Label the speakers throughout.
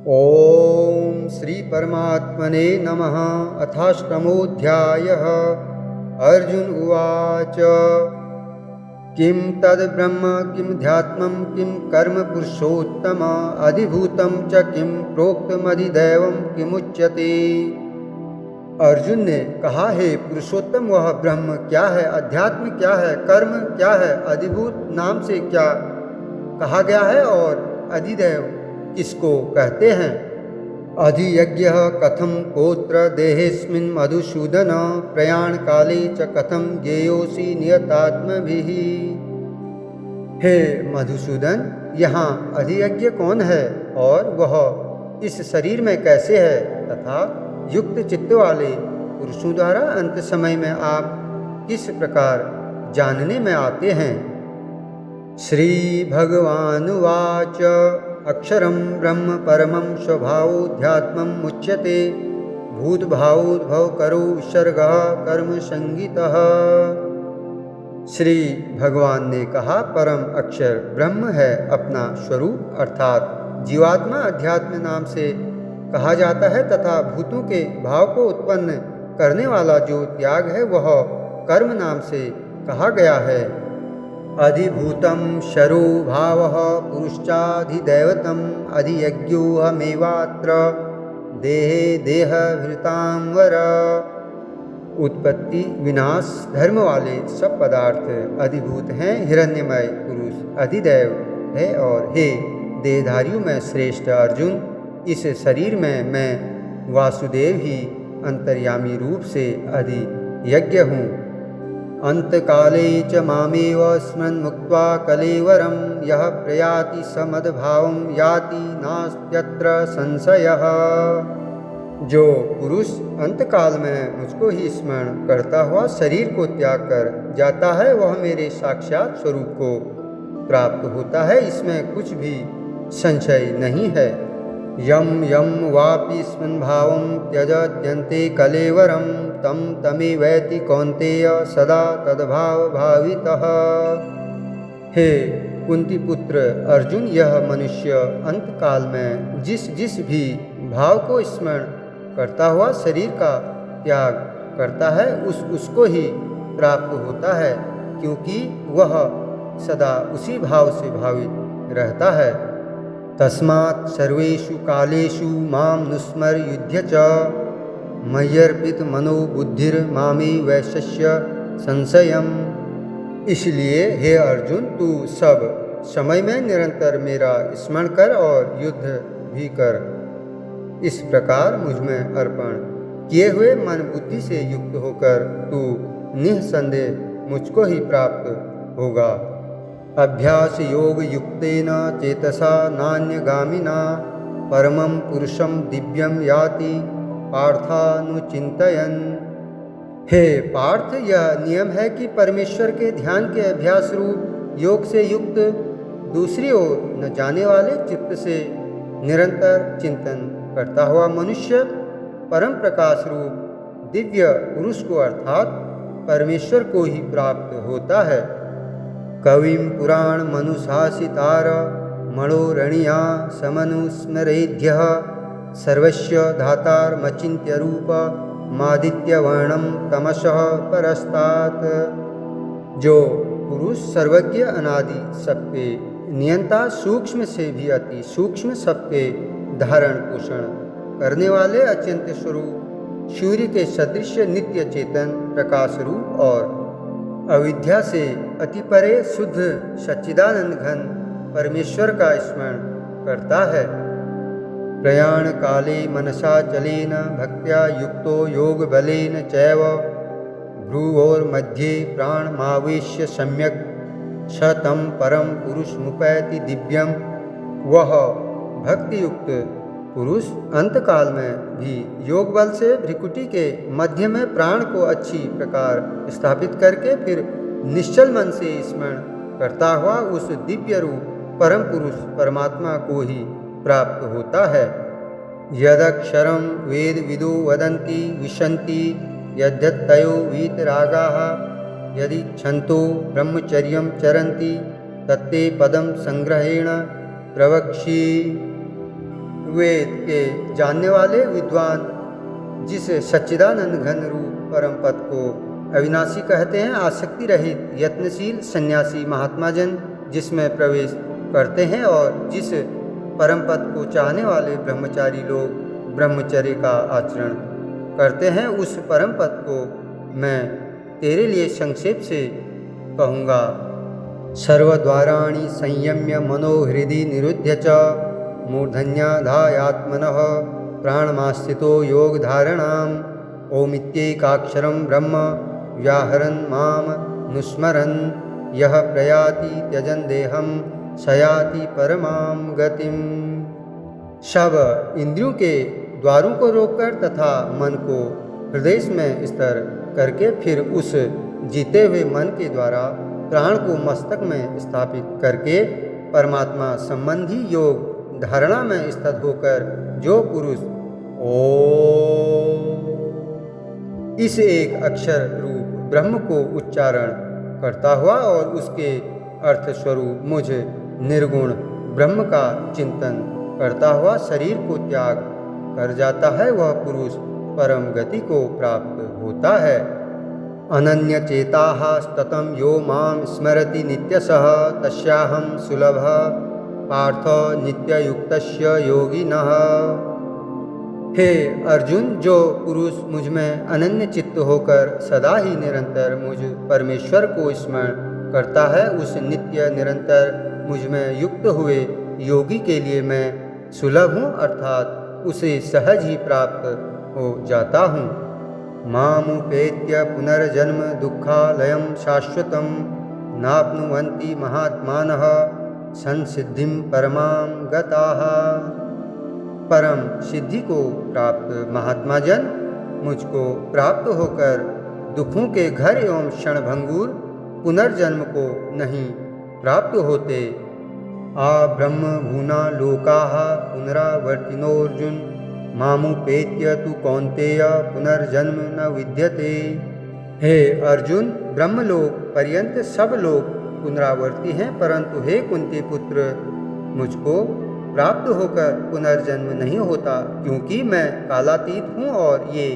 Speaker 1: ॐ श्री परमात्मने नमः। अथाष्टमोऽध्यायः। अर्जुन उवाच किं तद्ब्रह्म किं ध्यात्मं किं कर्म पुरुषोत्तम अधिभूतं च किं प्रोक्तमधिदैवं किमुच्यते। अर्जुन ने कहा, हे पुरुषोत्तम, वह ब्रह्म क्या है, अध्यात्म क्या है, कर्म क्या है, अधिभूत नाम से क्या कहा गया है और अधिदैव किसको कहते हैं। अधियज्ञ कथम कोत्र देहेस्मिन् मधुसूदन प्रयाण काले च कथम ज्ञेयोसि नियतात्मभिः। हे मधुसूदन, यहाँ अधियज्ञ कौन है और वह इस शरीर में कैसे है, तथा युक्त चित्त वाले पुरुषों द्वारा अंत समय में आप किस प्रकार जानने में आते हैं। श्री भगवानुवाच अक्षरं ब्रह्म परमं स्वभावोऽध्यात्मम् उच्यते भूतभावोद्भव करो विसर्गः कर्म संगीतः। श्री भगवान ने कहा, परम अक्षर ब्रह्म है, अपना स्वरूप अर्थात जीवात्मा अध्यात्म नाम से कहा जाता है, तथा भूतों के भाव को उत्पन्न करने वाला जो त्याग है वह कर्म नाम से कहा गया है। अधिभूतं शरो भावः पुरुषाधिदैवतम् अधियज्ञोऽहमेवात्र देहे देहभृतां वर। उत्पत्ति विनाश धर्म वाले सब पदार्थ अधिभूत हैं, हिरण्यमय पुरुष अधिदैव है। और हे देहधारियों में श्रेष्ठ अर्जुन, इस शरीर में मैं वासुदेव ही अंतर्यामी रूप से अधियज्ञ हूँ। अंतकाले च मामेव स्मरन्मुक्त्वा कलेवरं यः प्रयाति स मद्भावं याति नास्त्यत्र संशयः। जो पुरुष अंतकाल में मुझको ही स्मरण करता हुआ शरीर को त्याग कर जाता है, वह मेरे साक्षात स्वरूप को प्राप्त होता है, इसमें कुछ भी संशय नहीं है। यम यम वापि स्मन्भावं त्यजत्यन्ते कलेवरं तम तमेवैति कौन्तेय सदा तद्भाव भावितः। हे कुंती पुत्र अर्जुन, यह मनुष्य अंतकाल में जिस जिस भी भाव को स्मरण करता हुआ शरीर का त्याग करता है, उसको ही प्राप्त होता है, क्योंकि वह सदा उसी भाव से भावित रहता है। तस्मात् सर्वेषु कालेषु मां नुस्मर युध्य च मय्यर्पित मनो बुद्धिर्मामे वैशस्य संशयम्। इसलिए हे अर्जुन, तू सब समय में निरंतर मेरा स्मरण कर और युद्ध भी कर। इस प्रकार मुझ में अर्पण किए हुए मन बुद्धि से युक्त होकर तू निःसंदेह मुझको ही प्राप्त होगा। अभ्यास योग युक्तेन चेतसा नान्यगामिना परमं पुरुषं दिव्यं याति पार्थानुचिंतयन्। हे पार्थ, यह नियम है कि परमेश्वर के ध्यान के अभ्यास रूप योग से युक्त दूसरी ओर न जाने वाले चित्त से निरंतर चिंतन करता हुआ मनुष्य परम प्रकाश रूप दिव्य पुरुष को अर्थात परमेश्वर को ही प्राप्त होता है। कविं पुराण मनुशासितार मणोरणिया समनुस्मरेद्यः सर्वस्य धातारमचिन्त्य रूप मादित्यवर्णं तमसः परस्तात्। जो पुरुष सर्वज्ञ अनादि सबके नियंता, सूक्ष्म से भी अति सूक्ष्म सबके धारण पोषण करने वाले अचिंत्य स्वरूप सूर्य के सदृश नित्य चेतन प्रकाश रूप और अविद्या से अति परे शुद्ध सच्चिदानंद घन परमेश्वर का स्मरण करता है। प्रयाण काले मनसा चलेन भक्त्या युक्तो योग बलेन चैव भ्रुवोर्मध्ये प्राणमावेश्य सम्यक स तं परम पुरुषमुपैति दिव्यम। वह भक्ति युक्त पुरुष अंतकाल में भी योग बल से भ्रिकुटी के मध्य में प्राण को अच्छी प्रकार स्थापित करके फिर निश्चल मन से स्मरण करता हुआ उस दिव्य रूप परम पुरुष परमात्मा को ही प्राप्त होता है। यदक्षरं वेद विदो वदन्ति विशन्ति यद्यत्तयो वीतरागाः यदि क्षन्तो ब्रह्मचर्यं चरन्ति तत्ते पदं संग्रहेण प्रवक्ष्ये। वेद के जानने वाले विद्वान जिस सच्चिदानंद घन रूप परम पद को अविनाशी कहते हैं, आसक्ति रहित यत्नशील सन्यासी महात्मा जन जिसमें प्रवेश करते हैं और जिस परम पद को चाहने वाले ब्रह्मचारी लोग ब्रह्मचर्य का आचरण करते हैं, उस परम पद को मैं तेरे लिए संक्षेप से कहूँगा। सर्वद्वाराणि संयम्य मनोहृदि निरुध्य च मूर्धन्याधायात्मनः प्राणमास्थितो योगधारणाम् ओमित्येकाक्षरं ब्रह्म व्याहरन् माम नुस्मरन् यः प्रयाति त्यजन् देहं सयाति परमां गतिम। सब इंद्रियों के द्वारों को रोककर तथा मन को हृदय में स्थिर करके फिर उस जीते हुए मन के द्वारा प्राण को मस्तक में स्थापित करके परमात्मा संबंधी योग धारणा में स्थित होकर जो पुरुष ओम इस एक अक्षर रूप ब्रह्म को उच्चारण करता हुआ और उसके अर्थ स्वरूप मुझ निर्गुण ब्रह्म का चिंतन करता हुआ शरीर को त्याग कर जाता है, वह पुरुष परम गति को प्राप्त होता है। अनन्य चेताः सततं यो मां स्मरति नित्यशः तस्याहं सुलभः पार्थ नित्ययुक्तस्य योगिनः। हे अर्जुन, जो पुरुष मुझ में अनन्य चित्त होकर सदा ही निरंतर मुझ परमेश्वर को स्मरण करता है, उस नित्य निरंतर मुझ में युक्त हुए योगी के लिए मैं सुलभ हूँ, अर्थात उसे सहज ही प्राप्त हो जाता हूँ। मामुपेत्य पुनर्जन्म दुःखालयं शाश्वतं नाप्नुवन्ति महात्मानः संसिद्धिं परमां गताः। परम सिद्धि को प्राप्त महात्मा जन मुझको प्राप्त होकर दुखों के घर एवं क्षणभंगुर पुनर्जन्म को नहीं प्राप्त होते। आ ब्रह्म भूना लोकाः पुनरावर्तिनोऽर्जुन मामुपेत्य तु कौन्तेय पुनर्जन्म न विद्यते। हे अर्जुन, ब्रह्मलोक पर्यंत सब लोग पुनरावर्ती हैं, परंतु हे कुंती पुत्र, मुझको प्राप्त होकर पुनर्जन्म नहीं होता, क्योंकि मैं कालातीत हूँ और ये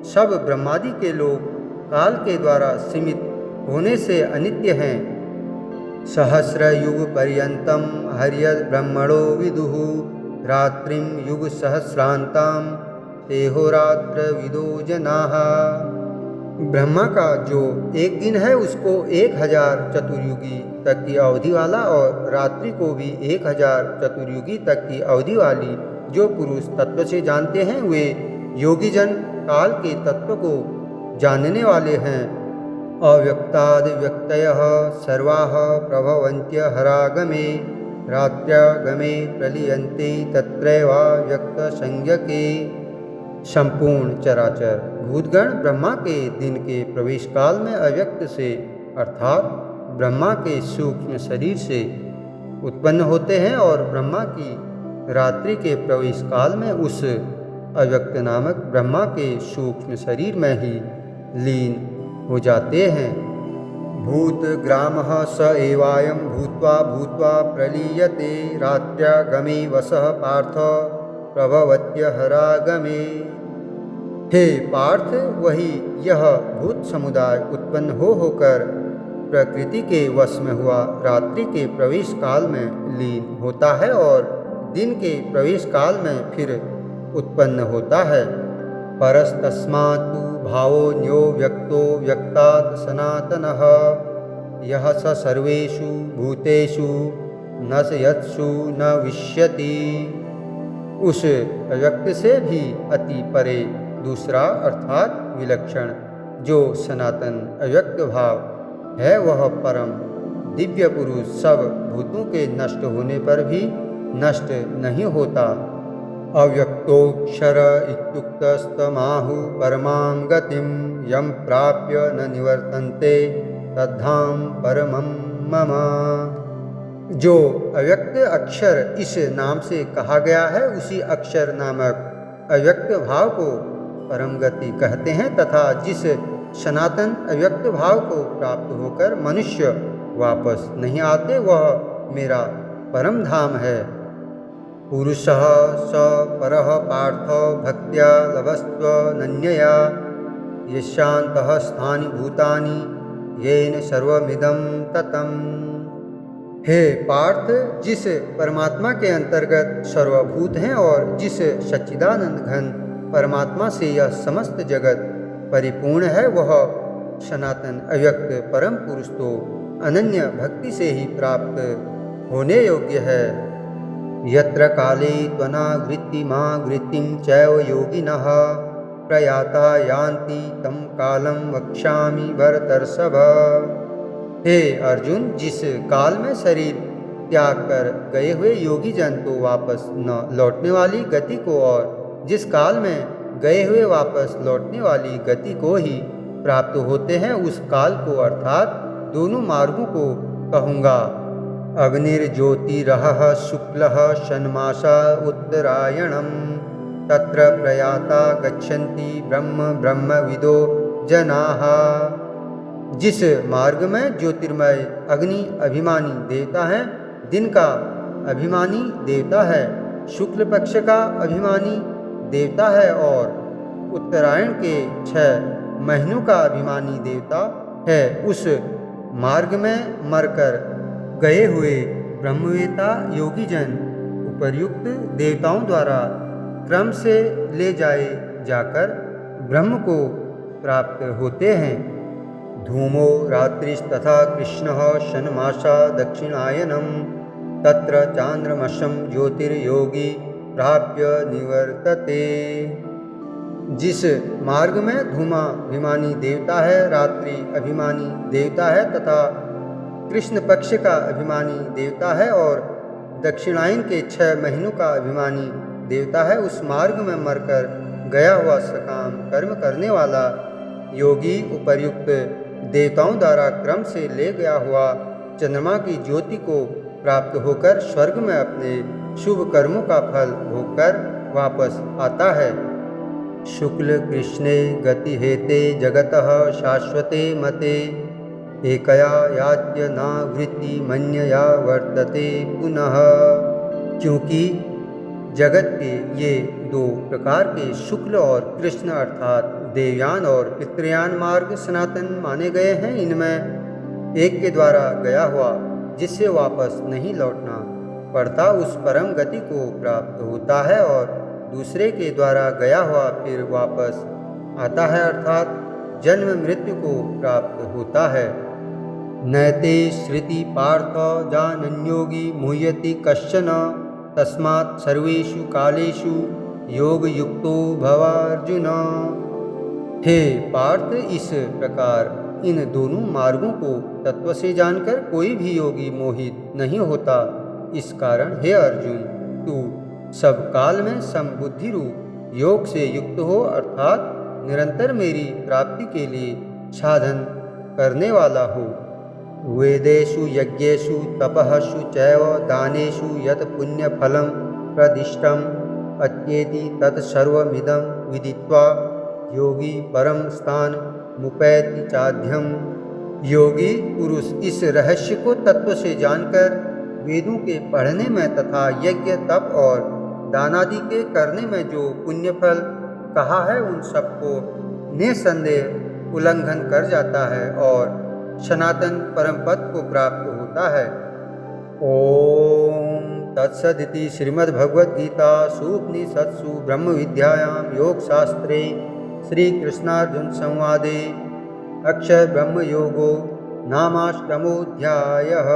Speaker 1: सब ब्रह्मादि के लोग काल के द्वारा सीमित होने से अनित्य हैं। सहस्र युग पर्यंतम हर्यद ब्रह्मणो विदुः रात्रिं युग सहस्रांतां तेहोरात्र विदो जनाः। ब्रह्मा का जो एक दिन है उसको 1000 चतुर्युगी तक की अवधि वाला और रात्रि को भी 1000 चतुर्युगी तक की अवधि वाली जो पुरुष तत्व से जानते हैं, वे योगी जन काल के तत्व को जानने वाले हैं। अव्यक्तादि व्यक्तयः सर्वाः प्रभवन्त्य हरागमे रात्र्यागमे प्रलीयन्ते तत्रैवाव्यक्त संज्ञके। संपूर्ण चराचर भूतगण ब्रह्मा के दिन के प्रवेश काल में अव्यक्त से अर्थात ब्रह्मा के सूक्ष्म शरीर से उत्पन्न होते हैं और ब्रह्मा की रात्रि के प्रवेश काल में उस अव्यक्त नामक ब्रह्मा के सूक्ष्म शरीर में ही लीन हो जाते हैं। भूतग्रामः स एवायं भूत्वा भूत्वा प्रलीयते रात्र्यागमे वसः पार्थ प्रभवत्य हरागमे। हे पार्थ, वही यह भूत समुदाय उत्पन्न होकर प्रकृति के वश में हुआ रात्रि के प्रवेश काल में लीन होता है और दिन के प्रवेश काल में फिर उत्पन्न होता है। परस्तस्मात्तु भावोऽन्यो व्यक्तो व्यक्तात् सनातनः यः स सर्वेषु भूतेषु न स यत्सु न विश्यति। उस अव्यक्त से भी अति परे दूसरा अर्थात विलक्षण जो सनातन अव्यक्त भाव है, वह परम दिव्य पुरुष सब भूतों के नष्ट होने पर भी नष्ट नहीं होता। अव्यक्तोक्षर इत्युक्तस्तमाहु परमां गतिं यं प्राप्य न निवर्तन्ते तद्धाम परमं मम। जो अव्यक्त अक्षर इस नाम से कहा गया है, उसी अक्षर नामक अव्यक्त भाव को परम गति कहते हैं तथा जिस सनातन अव्यक्त भाव को प्राप्त होकर मनुष्य वापस नहीं आते, वह मेरा परम धाम है। पुरुषः स परः पार्थ भक्त्या लभस्त्वनन्यया यस्यान्तः स्थानि भूतानि येन सर्वमिदं ततम्। हे पार्थ, जिस परमात्मा के अंतर्गत सर्वभूत हैं और जिस सच्चिदानंद घन परमात्मा से यह समस्त जगत परिपूर्ण है, वह सनातन अव्यक्त परम पुरुष तो अनन्य भक्ति से ही प्राप्त होने योग्य है। यत्र काले त्वनावृत्तिमा वृत्तिं चैव योगिनः प्रयाता यान्ति तं कालं वक्ष्यामि भरतर्षभ। हे अर्जुन, जिस काल में शरीर त्याग कर गए हुए योगी जन तो वापस न लौटने वाली गति को और जिस काल में गए हुए वापस लौटने वाली गति को ही प्राप्त होते हैं, उस काल को अर्थात दोनों मार्गों को कहूँगा। अग्निर्ज्योतिरहः शुक्लः षण्मासा उत्तरायणम् तत्र प्रयाता गच्छन्ति ब्रह्म ब्रह्मविदो जनाः। जिस मार्ग में ज्योतिर्मय अग्नि अभिमानी देवता है, दिन का अभिमानी देवता है, शुक्ल पक्ष का अभिमानी देवता है और उत्तरायण के 6 महीनों का अभिमानी देवता है, उस मार्ग में मरकर गए हुए ब्रह्मवेता योगी जन उपर्युक्त देवताओं द्वारा क्रम से ले जाए जाकर ब्रह्म को प्राप्त होते हैं। धूमो रात्रिस्तथा कृष्णः षण्मासा दक्षिणायनम् तत्र चांद्रमसं ज्योतिर्योगी प्राप्य निवर्तते। जिस मार्ग में धूमा अभिमानी देवता है, रात्रि अभिमानी देवता है तथा कृष्ण पक्ष का अभिमानी देवता है और दक्षिणायन के 6 महीनों का अभिमानी देवता है, उस मार्ग में मरकर गया हुआ सकाम कर्म करने वाला योगी उपर्युक्त देवताओं द्वारा क्रम से ले गया हुआ चंद्रमा की ज्योति को प्राप्त होकर स्वर्ग में अपने शुभ कर्मों का फल भोगकर वापस आता है। शुक्ल कृष्णे गति हेते जगतः शाश्वते मते एकया याच्य न वृत्ति मन्यया वर्तते पुनः। क्योंकि जगत के ये 2 प्रकार के शुक्ल और कृष्ण अर्थात देवयान और पितृयान मार्ग सनातन माने गए हैं। इनमें एक के द्वारा गया हुआ जिससे वापस नहीं लौटना पड़ता उस परम गति को प्राप्त होता है और दूसरे के द्वारा गया हुआ फिर वापस आता है अर्थात जन्म मृत्यु को प्राप्त होता है। नैते श्रुति पार्थ जानन्योगी मुह्यति कश्चन तस्मात् सर्वेषु कालेषु योग युक्तो भव अर्जुन। हे पार्थ, इस प्रकार इन दोनों मार्गों को तत्व से जानकर कोई भी योगी मोहित नहीं होता। इस कारण हे अर्जुन, तू सब काल में समबुद्धि रूप योग से युक्त हो अर्थात निरंतर मेरी प्राप्ति के लिए साधन करने वाला हो। वेदेषु यज्ञेषु तपःसु चैव दानेषु यत् पुण्यफलं प्रदिष्टम् अत्येति तत्सर्वमिदं विदित्वा योगी परम स्थान मुपैति चाध्यम। योगी पुरुष इस रहस्य को तत्व से जानकर वेदों के पढ़ने में तथा यज्ञ तप और दानादि के करने में जो पुण्यफल कहा है उन सबको निसंदेह उल्लंघन कर जाता है और सनातन परम पद को प्राप्त होता है। ओम तत्सदिति श्रीमद्भगवद्गीतासु उपनिषत्सु ब्रह्म विद्यायां योगशास्त्रे श्रीकृष्णार्जुन संवादे अक्षर ब्रह्म योगो नामाष्टमोऽध्यायः।